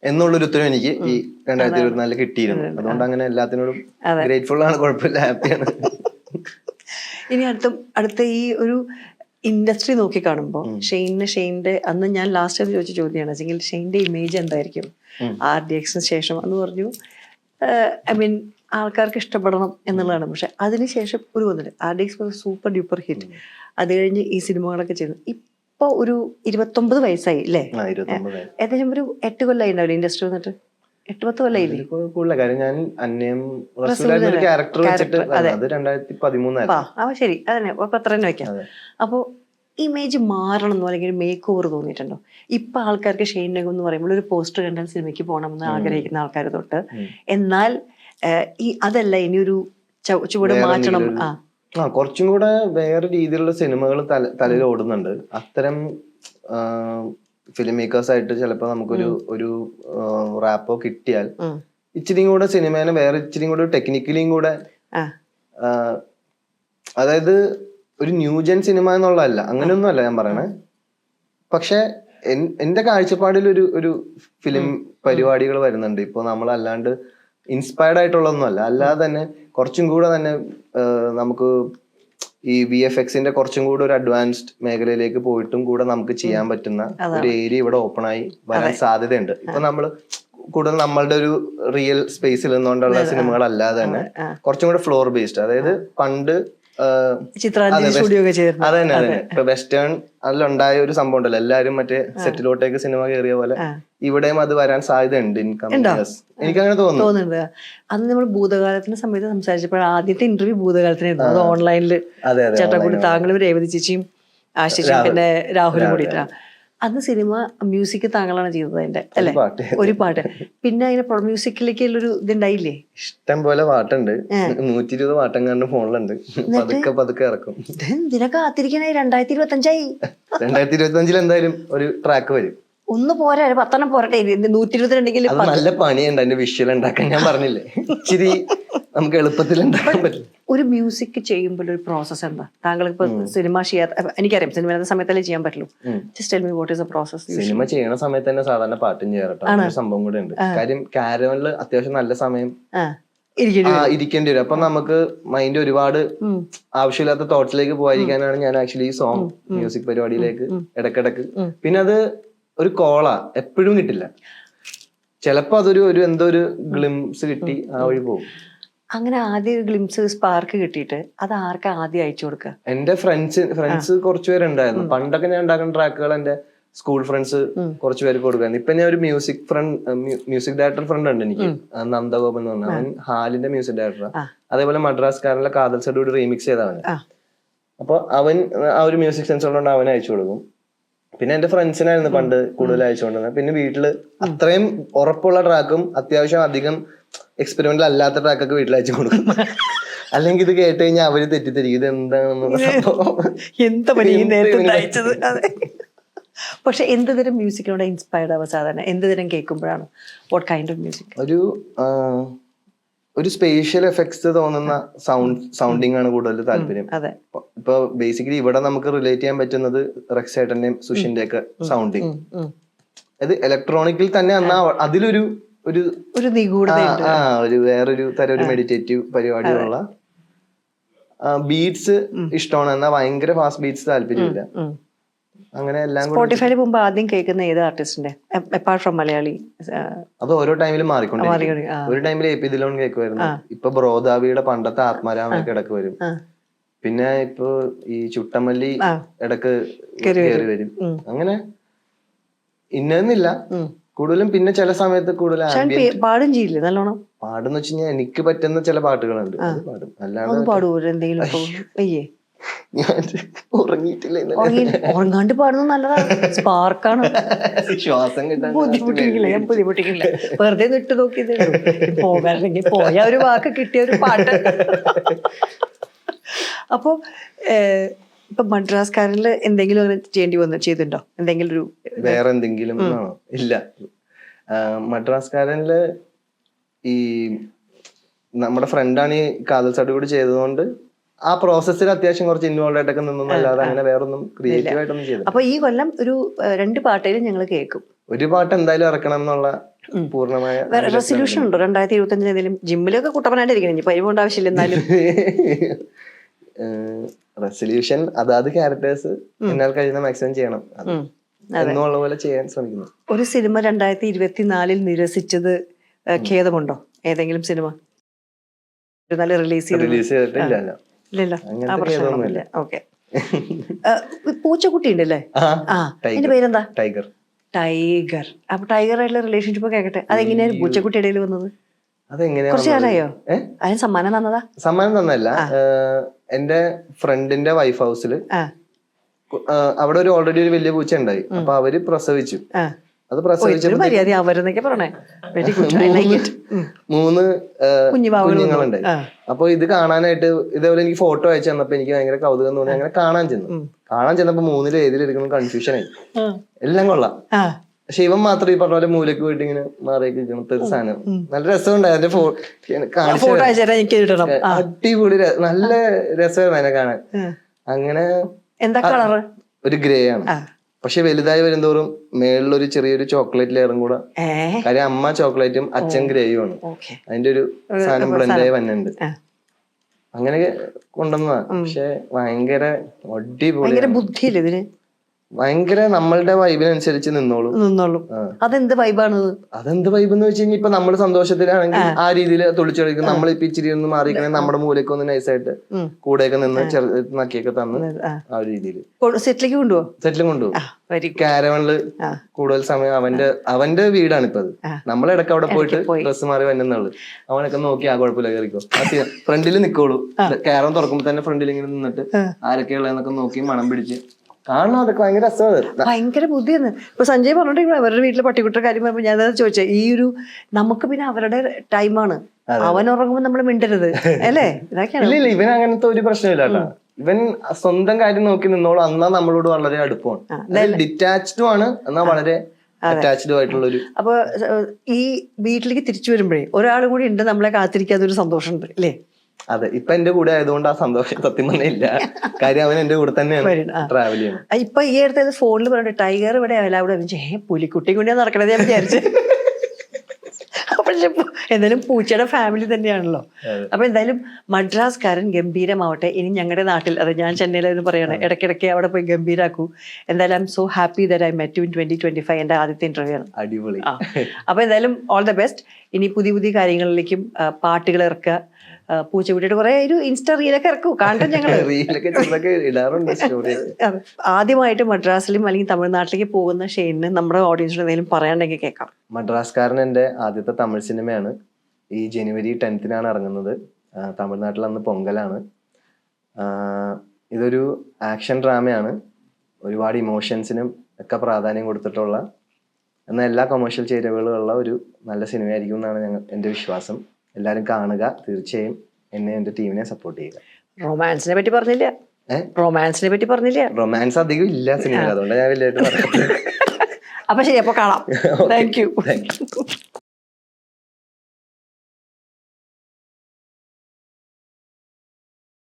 എന്നുള്ളൊരു ഉത്തരം എനിക്ക് ഈ 2024 കിട്ടിയിരുന്നു. അതുകൊണ്ട് അങ്ങനെ എല്ലാത്തിനോടും ഗ്രേറ്റ്ഫുൾ ആണ്, കുഴപ്പമില്ല, ഹാപ്പിയാണ്. ഇനി അടുത്ത ഈ ഒരു ഇൻഡസ്ട്രി നോക്കി കാണുമ്പോൾ ഷെയ്ന്റെ അന്ന് ഞാൻ ലാസ്റ്റ് ചോദിച്ച ചോദ്യമാണ്, ഷെയ്ന്റെ ഇമേജ് എന്തായിരിക്കും? RDXന് ശേഷം എന്ന് പറഞ്ഞു ഐ മീൻ ആൾക്കാർക്ക് ഇഷ്ടപ്പെടണം എന്നുള്ളതാണ്. പക്ഷെ അതിനുശേഷം ഒരു വന്നിട്ട് RDX സൂപ്പർ ഡ്യൂപ്പർ ഹിറ്റ്. അത് കഴിഞ്ഞ് ഈ സിനിമകളൊക്കെ ചെയ്തു. ഇപ്പൊ ഒരു 29 വയസ്സായി അല്ലേ? ഏകദേശം ഒരു 8 കൊല്ലമായി ഉണ്ടാവില്ല ഇൻഡസ്ട്രി വന്നിട്ട്? 8-10 കൊല്ലമായില്ലേ? കൂടുതൽ കാര്യം ഞാൻ അന്യം ക്യാരക്ടർ വെച്ചിട്ട് അത് 2013 ശരി, അതന്നെ അപ്പൊ അത്ര തന്നെ വെക്കാം. അപ്പോ ഇമേജ് മാറണമെന്നോ അല്ലെങ്കിൽ മേക്ക് ഓവർ തോന്നിയിട്ടുണ്ടോ? ഇപ്പൊ ആൾക്കാർക്ക് ഷെയ്ൻ നിഗം എന്ന് പറയുമ്പോൾ ഒരു പോസ്റ്റർ കണ്ടാൽ സിനിമയ്ക്ക് പോകണമെന്ന് ആഗ്രഹിക്കുന്ന ആൾക്കാർ തൊട്ട്, എന്നാൽ ഈ അതല്ല ഇനിയൊരു ചുവട് മാറ്റണം. കുറച്ചും കൂടെ വേറെ രീതിയിലുള്ള സിനിമകൾ തലയിൽ ഓടുന്നുണ്ട്. അത്തരം ഫിലിം മേക്കേഴ്സ് ആയിട്ട് ചിലപ്പോ നമുക്കൊരു റാപ്പോ കിട്ടിയാൽ ഇച്ചിരിയും കൂടെ സിനിമേനെ വേറെ ഇച്ചിരിയും കൂടെ ടെക്നിക്കലിയും കൂടെ, അതായത് ഒരു ന്യൂജൻ സിനിമ എന്നുള്ളതല്ല, അങ്ങനെയൊന്നും അല്ല ഞാൻ പറയണേ. പക്ഷെ എന്റെ കാഴ്ചപ്പാടിൽ ഒരു ഫിലിം പരിപാടികൾ വരുന്നുണ്ട് ഇപ്പൊ. നമ്മളല്ലാണ്ട് ഇൻസ്പയർഡ് ആയിട്ടുള്ളതൊന്നും അല്ല, അല്ലാതെ തന്നെ കുറച്ചും കൂടെ തന്നെ നമുക്ക് ഈ VFXന്റെ കുറച്ചും കൂടെ ഒരു അഡ്വാൻസ്ഡ് മേഖലയിലേക്ക് പോയിട്ടും കൂടെ നമുക്ക് ചെയ്യാൻ പറ്റുന്ന ഒരു ഏരിയ ഇവിടെ ഓപ്പൺ ആയി വരാൻ സാധ്യതയുണ്ട്. ഇപ്പൊ നമ്മള് കൂടുതൽ നമ്മളുടെ ഒരു റിയൽ സ്പേസിൽ നിന്നുകൊണ്ടുള്ള സിനിമകളല്ലാതെ തന്നെ കുറച്ചും കൂടെ ഫ്ലോർ ബേസ്ഡ്, അതായത് പണ്ട് അതന്നെ ഇപ്പൊ വെസ്റ്റേൺ അതിലുണ്ടായ ഒരു സംഭവം ഉണ്ടല്ലോ, എല്ലാരും മറ്റേ സെറ്റിലോട്ടേക്ക് സിനിമ കയറിയ പോലെ ഇവിടെയും അത് വരാൻ സാധ്യതയുണ്ട്. എനിക്കങ്ങനെ തോന്നുന്നുണ്ട്. അന്ന് നമ്മൾ ഭൂതകാലത്തിന്റെ സമയത്ത് സംസാരിച്ചപ്പോൾ ആദ്യത്തെ ഇന്റർവ്യൂ ഭൂതകാലത്തിനായിരുന്നു. അത് ഓൺലൈനിൽ ചേട്ടാക്കൂടി താങ്കളും രേവതി ചേച്ചിയും ആശിച്ചും പിന്നെ രാഹുലും കൂടിയിട്ടാ. അന്ന് സിനിമ മ്യൂസിക് താങ്കളാണ് ചെയ്തത് അതിന്റെ അല്ലെ? ഒരു പാട്ട്. പിന്നെ അതിന്റെ മ്യൂസിക്കിലേക്ക് ഒരു ഇതുണ്ടായില്ലേ? ഇഷ്ടം പോലെ പാട്ടുണ്ട്, 120 പാട്ടെങ്ങാണ്ട് ഫോണിലുണ്ട്. പതുക്കെ ഇറക്കും. ഇതിനൊക്കെ കാത്തിരിക്കണേ 2025 2025 എന്തായാലും ഒരു ട്രാക്ക് വരും. ഒന്ന് പോരാ, 10 പോരട്ടെ. 122 നല്ല പണിയുണ്ട് അതിന്റെ വിഷ്വൽ ഉണ്ടാക്കാൻ. ഞാൻ പറഞ്ഞില്ലേ, ഇച്ചിരി നമുക്ക് എളുപ്പത്തിൽ ഉണ്ടാക്കാൻ പറ്റും. ഒരു മ്യൂസിക് ചെയ്യുമ്പോൾ ഒരു പ്രോസസ് എന്താ? താങ്കൾ ഇപ്പൊ സിനിമ എനിക്കറിയാം സിനിമ സമയത്തല്ലേ ചെയ്യാൻ പറ്റുള്ളൂ. Just tell me what is the process? Cinema ചെയ്യണ സമയത്ത് തന്നെ സാധാരണ പാട്ടും ചെയ്യാറട്ടോ. സംഭവം കൂടെ ഉണ്ട്. കാര്യം കാരവനിൽ അത്യാവശ്യം നല്ല സമയം ഇരിക്കേണ്ടി വരും. അപ്പൊ നമുക്ക് മൈൻഡ് ഒരുപാട് ആവശ്യമില്ലാത്ത തോട്ട്സിലേക്ക് പോയിരിക്കാനാണ് ഞാൻ ആക്ച്വലി ഈ സോങ് മ്യൂസിക് പരിപാടിയിലേക്ക് ഇടക്കിടക്ക്. പിന്നെ അത് ഒരു കോളാ, എപ്പോഴും കിട്ടില്ല. ചിലപ്പോ അതൊരു എന്തോ ഒരു ഗ്ലിംസ് കിട്ടി ആ വഴി പോകും. അങ്ങനെ ആദ്യം ഗ്ലിംസ് സ്പാർക്ക് കിട്ടിയിട്ട് അത് ആർക്കാ ആദ്യം അയച്ചു കൊടുക്കുക? എന്റെ ഫ്രണ്ട്സ് കുറച്ചുപേരുണ്ടായിരുന്നു. പണ്ടൊക്കെ ഞാൻ ഉണ്ടാക്കുന്ന ട്രാക്കുകൾ എന്റെ സ്കൂൾ ഫ്രണ്ട്സ് കുറച്ച് പേർക്ക് കൊടുക്കായിരുന്നു. ഇപ്പൊ ഞാൻ ഒരു മ്യൂസിക് ഡയറക്ടർ ഫ്രണ്ട് ഉണ്ട് എനിക്ക്, നന്ദഗോപൻ എന്ന് പറഞ്ഞാൽ. അവൻ ഹാലിന്റെ മ്യൂസിക് ഡയറക്ടറാണ്. അതേപോലെ മദ്രാസ്കാരനിലെ കാതൽ സഡൂഡ് റീമിക്സ് ചെയ്തവന്. അപ്പൊ അവൻ ആ ഒരു മ്യൂസിക് സെൻസ് ഉള്ളതുകൊണ്ട് അവൻ അയച്ചു കൊടുക്കും. പിന്നെ എന്റെ ഫ്രണ്ട്സിനായിരുന്നു പണ്ട് കൂടുതൽ അയച്ചുകൊണ്ടിരുന്നത്. പിന്നെ വീട്ടില് അത്രയും ഉറപ്പുള്ള ട്രാക്കും അത്യാവശ്യം അധികം എക്സ്പെരിമെന്റൽ അല്ലാത്ത ട്രാക്കൊക്കെ വീട്ടിൽ അയച്ചു കൊടുക്കും. അല്ലെങ്കിൽ ഇത് കേട്ട് കഴിഞ്ഞാൽ അവര് തെറ്റിദ്ധരിക്കും, ഇത് എന്താണെന്ന്. പക്ഷെ എന്ത് തരം മ്യൂസിക്കിനോട് ഇൻസ്പയർഡ് ആവുക സാധാരണ? എന്ത് തരം കേൾക്കുമ്പോഴാണ്? What kind of music? ഒരു സ്പേഷ്യൽ എഫക്ട്സ് തോന്നുന്ന സൗണ്ടിങ് ആണ് കൂടുതൽ താല്പര്യം. ഇപ്പൊ ബേസിക്കലി ഇവിടെ നമുക്ക് റിലേറ്റ് ചെയ്യാൻ പറ്റുന്നത് റെക്സേട്ടന്റെയും സുഷിന്റെ ഒക്കെ സൗണ്ടിങ്. അത് ഇലക്ട്രോണിക്കിൽ തന്നെ എന്നാ അതിലൊരു ഒരു വേറൊരു തരം ഒരു മെഡിറ്റേറ്റീവ് പരിപാടിയുള്ള ബീറ്റ്സ് ഇഷ്ടമാണ്. എന്നാ ഭയങ്കര ഫാസ്റ്റ് ബീറ്റ്സ് താല്പര്യമില്ല. അങ്ങനെ എല്ലാം സ്പോട്ടിഫൈയിൽ പോകുമ്പോ ആദ്യം കേൾക്കുന്ന ഏത് ആർട്ടിസ്റ്റിന്റെ അപ്പാർട്ട് ഫ്രം മലയാളി? അത് ഓരോ ടൈമിലും മാറിക്കൊണ്ടിരിക്കും. ഒരു ടൈമിൽ AP ദിലോൺ കേൾക്കുമായിരുന്നു. ഇപ്പൊ ബ്രോദാവിയുടെ പണ്ടത്തെ ആത്മാരാമൊക്കെ ഇടക്ക് വരും. പിന്നെ ഇപ്പൊ ഈ ചുട്ടമല്ലി ഇടക്ക് കയറി വരും. അങ്ങനെ ഇന്നെന്നില്ല കൂടുതലും. പിന്നെ ചില സമയത്ത് കൂടുതൽ പാടും ചെയ്യില്ലേ നല്ലോണം? പാടെന്ന് വെച്ച് കഴിഞ്ഞാൽ എനിക്ക് പറ്റുന്ന ചില പാട്ടുകളുണ്ട്, അത് പാടും. അല്ലാതെ ഉറങ്ങാണ്ട് പാടുന്നത് നല്ലതാണ്, സ്പാർക്കാണ്. ശ്വാസം കിട്ടാൻ ബുദ്ധിമുട്ടിക്കില്ല, ഞാൻ ബുദ്ധിമുട്ടിക്കില്ല. വെറുതെ ഇട്ട് നോക്കിയതേ പോകാനെങ്കിൽ പോയ ഒരു വാക്ക് കിട്ടിയ ഒരു പാട്ട്. അപ്പൊ ഇപ്പൊ മദ്രാസ്കാരനിൽ എന്തെങ്കിലും അങ്ങനെ ചെയ്തിട്ടുണ്ടോ? എന്തെങ്കിലും ഒരു വേറെ എന്തെങ്കിലും? ഇല്ല. മദ്രാസ്കാരനില് ഈ നമ്മുടെ ഫ്രണ്ടാണ് ഈ കാതൽ സഡൂഡ് ചെയ്തതുകൊണ്ട് ആ പ്രോസസ്സിൽ അത്യാവശ്യം കുറച്ച് ഇൻവോൾവ് ആയിട്ടൊക്കെ നിന്നല്ലാതെ അങ്ങനെ വേറൊന്നും ക്രിയേറ്റീവ് ആയിട്ടൊന്നും ചെയ്തു. അപ്പൊ ഈ കൊല്ലം ഒരു 2 പാട്ടേലും ഞങ്ങൾ കേൾക്കും. ഒരു പാട്ട് എന്തായാലും ഇറക്കണം എന്നുള്ള പൂർണ്ണമായ റെസൊല്യൂഷൻ ഉണ്ടോ? 2025 ഏതെങ്കിലും ജിമ്മിലൊക്കെ കുട്ടപ്പനായിട്ടിരിക്കണം, ഇനി പരിപോണ്ട ആവശ്യമില്ല. എന്നാലും റെസൊല്യൂഷൻ അതാത് ക്യാരക്ടേഴ്സ് എന്നാൽ കഴിയുന്ന മാക്സിമം ചെയ്യണം. എന്നുള്ള പോലെ ചെയ്യാൻ ശ്രമിക്കുന്നു. ഒരു സിനിമ 2024 നിരസിച്ചത് ഖേദമുണ്ടോ? ഏതെങ്കിലും സിനിമ നല്ല റിലീസ് ചെയ്തിട്ടില്ല. ഇല്ലല്ലോ, ആ പ്രശ്നമൊന്നുമില്ല. ഓക്കെ. പൂച്ചക്കുട്ടി ഉണ്ടല്ലേ? എന്റെ പേരെന്താ? ടൈഗർ. ടൈഗർ. അപ്പൊ ടൈഗറായിട്ടുള്ള റിലേഷൻഷിപ്പ് കേൾക്കട്ടെ. അതെങ്ങനെയാണ് പൂച്ചക്കുട്ടി ഇടയിൽ വന്നത്? അതെങ്ങനെയാ? കുറച്ച് കാലമായോ? അതിന് സമ്മാനം തന്നതാ? സമ്മാനം തന്നല്ല, എന്റെ ഫ്രണ്ടിന്റെ വൈഫ് ഹൗസിൽ അവിടെ ഓൾറെഡി ഒരു വലിയ പൂച്ച ഉണ്ടായി. അപ്പൊ അവര് പ്രസവിച്ചു. അത് പ്രസവിച്ചപ്പോ 3 കുഞ്ഞുങ്ങളുണ്ടായി. അപ്പൊ ഇത് കാണാനായിട്ട് ഇതേപോലെ എനിക്ക് ഫോട്ടോ അയച്ചു തന്നപ്പോ എനിക്ക് ഭയങ്കര കൗതുകം തോന്നി. അങ്ങനെ കാണാൻ ചെന്നപ്പോ 3-ൽ ഏതിലെടുക്കണം കൺഫ്യൂഷൻ ആയി. എല്ലാം കൊള്ളാം, പക്ഷെ ഇവൻ മാത്രം ഈ പറഞ്ഞ പോലെ മൂലക്ക് പോയിട്ട് ഇങ്ങനെ മാറിയൊക്കെ ഇരിക്കണത്തെ ഒരു സാധനം. നല്ല രസമുണ്ടായി. അതിന്റെ അടിപൊളി, നല്ല രസമായിരുന്നു അതിനെ കാണാൻ. അങ്ങനെ എന്താ കളറ്? ഒരു ഗ്രേ ആണ്. പക്ഷെ വലുതായി വരുന്തോറും മേളിലൊരു ചെറിയൊരു ചോക്ലേറ്റ് ലെയറും കൂടെ. കാര്യം അമ്മ ചോക്ലേറ്റും അച്ഛൻ ഗ്രേയും ആണ്. അതിന്റെ ഒരു സാധനം ബ്ലെൻഡായി വന്നുണ്ട്. അങ്ങനെ കൊണ്ടുവന്നതാ. പക്ഷെ ഭയങ്കര അടിപൊളി, ബുദ്ധിയില്ലേ ഇതിന്? ഭയങ്കര നമ്മളുടെ വൈബിനനുസരിച്ച് നിന്നോളും. അതെന്ത് വൈബാണ്? അതെന്ത് വൈബ് എന്ന് വെച്ച് കഴിഞ്ഞാൽ ഇപ്പൊ നമ്മള് സന്തോഷത്തിലാണെങ്കിൽ ആ രീതിയിൽ തുളിച്ചെടുക്കും. നമ്മളിപ്പോ ഇച്ചിരി ഒന്ന് മാറിക്കണെങ്കിൽ നമ്മുടെ മൂലയ്ക്ക് ഒന്ന് നൈസായിട്ട് കൂടെയൊക്കെ നിന്ന് നക്കിയൊക്കെ തന്ന് ആ ഒരു രീതിയിൽ സെറ്റിലും കൊണ്ടുപോകും. കാരവണില് കൂടുതൽ സമയം അവന്റെ വീടാണ് ഇപ്പൊ അത്. നമ്മളിടക്ക് അവിടെ പോയിട്ട് ഡ്രസ്സ് മാറി വന്നുള്ളു. അവനൊക്കെ നോക്കി ആ കുഴപ്പമില്ല കയറിക്കോ, ഫ്രണ്ടിൽ നിക്കോളൂ. കാരവൻ തുറക്കുമ്പോ തന്നെ ഫ്രണ്ടിൽ ഇങ്ങനെ നിന്നിട്ട് ആരൊക്കെയുള്ളതെന്നൊക്കെ നോക്കി മണം പിടിച്ച് കാണണം. അതൊക്കെ ഭയങ്കര രസമാണ്, ഭയങ്കര ബുദ്ധിയാണ്. ഇപ്പൊ സഞ്ജയ് പറഞ്ഞോണ്ടിരിക്കും അവരുടെ വീട്ടിലെ പട്ടിക്കുട്ടിയുടെ കാര്യം പറയുമ്പോൾ ഞാൻ ചോദിച്ചേ, ഈ ഒരു നമുക്ക് പിന്നെ അവരുടെ ടൈമാണ്. അവൻ ഉറങ്ങുമ്പോ നമ്മൾ മിണ്ടരുത് അല്ലേ? ഇല്ല, ഇവൻ അങ്ങനത്തെ ഒരു പ്രശ്നമില്ല കേട്ടോ. ഇവൻ സ്വന്തം കാര്യം നോക്കി നിന്നോളൂ. എന്നാ നമ്മളോട് വളരെ അടുപ്പമാണ്, ഡിറ്റാച്ച്ഡും ആണ്, എന്നാ വളരെ അറ്റാച്ച്ഡും ആയിട്ടുള്ള ഒരു. അപ്പൊ ഈ വീട്ടിലേക്ക് തിരിച്ചു വരുമ്പോഴേ ഒരാൾ കൂടി ഉണ്ട് നമ്മളെ കാത്തിരിക്കാതെ ഒരു സന്തോഷമുണ്ട് അല്ലേ? അതെ, ഇപ്പൊ എന്റെ കൂടെ ആയതുകൊണ്ട് ആ സന്തോഷം സത്യം പറഞ്ഞ ഇല്ല. കാര്യം അവൻ എന്റെ കൂടെ തന്നെയാണ് ട്രാവൽ ചെയ്യുന്നത്. ഇപ്പൊ ഈ അടുത്ത ഫോണിൽ പറഞ്ഞിട്ട് ടൈഗർ ഇവിടെ അവിടെ പുലിക്കുട്ടി കൂടിയാ നടക്കണത് ഞാൻ വിചാരിച്ചു. പക്ഷെ എന്തായാലും പൂച്ചയുടെ ഫാമിലി തന്നെയാണല്ലോ. അപ്പൊ എന്തായാലും മദ്രാസ്കാരൻ ഗംഭീരമാവട്ടെ. ഇനി ഞങ്ങളുടെ നാട്ടിൽ, അത് ഞാൻ ചെന്നൈയിലെന്ന് പറയണേ, ഇടയ്ക്കിടയ്ക്ക് അവിടെ പോയി ഗംഭീരാക്കൂ. എന്തായാലും I M so happy that I met you in 2025. എന്റെ ആദ്യത്തെ ഇന്റർവ്യൂ ആണ്. അടിപൊളി. അപ്പൊ എന്തായാലും ഓൾ ദ ബെസ്റ്റ്. ഇനി പുതിയ പുതിയ കാര്യങ്ങളിലേക്കും പാട്ടുകൾ ഇറക്കുക. പൂച്ചക്കുട്ടിയുടെ കുറെ ഒരു ഇൻസ്റ്റാ റീലൊക്കെ ഇറക്കും, കാണട്ടെ ഞങ്ങള്. ആദ്യമായിട്ട് മദ്രാസിലും അല്ലെങ്കിൽ തമിഴ്നാട്ടിലേക്ക് പോകുന്ന ഷെയ്നിന് നമ്മുടെ ഓഡിയൻസിന് എന്തെങ്കിലും പറയാണ്ടെങ്കിൽ കേൾക്കാം. മദ്രാസ്കാരൻ എന്റെ ആദ്യത്തെ തമിഴ് സിനിമയാണ്. ഈ ജനുവരി 10th ഇറങ്ങുന്നത്. തമിഴ്നാട്ടിൽ അന്ന് പൊങ്കലാണ്. ഇതൊരു ആക്ഷൻ ഡ്രാമയാണ്. ഒരുപാട് ഇമോഷൻസിനും ഒക്കെ പ്രാധാന്യം കൊടുത്തിട്ടുള്ള, എന്നാൽ എല്ലാ കൊമേഴ്ഷ്യൽ ചേരുവകളും ഉള്ള ഒരു നല്ല സിനിമയായിരിക്കും എന്നാണ് എൻ്റെ വിശ്വാസം. എല്ലാരും കാണുക, തീർച്ചയായും എന്നെ എന്റെ ടീമിനെ സപ്പോർട്ട് ചെയ്യുക. റൊമാൻസിനെ പറ്റി പറഞ്ഞില്ല. റൊമാൻസ് അധികം ഇല്ല സിനിമയിൽ, അതുകൊണ്ട് ഞാൻ വലിയ. അപ്പൊ ശരി, അപ്പൊ കാണാം. Thank you.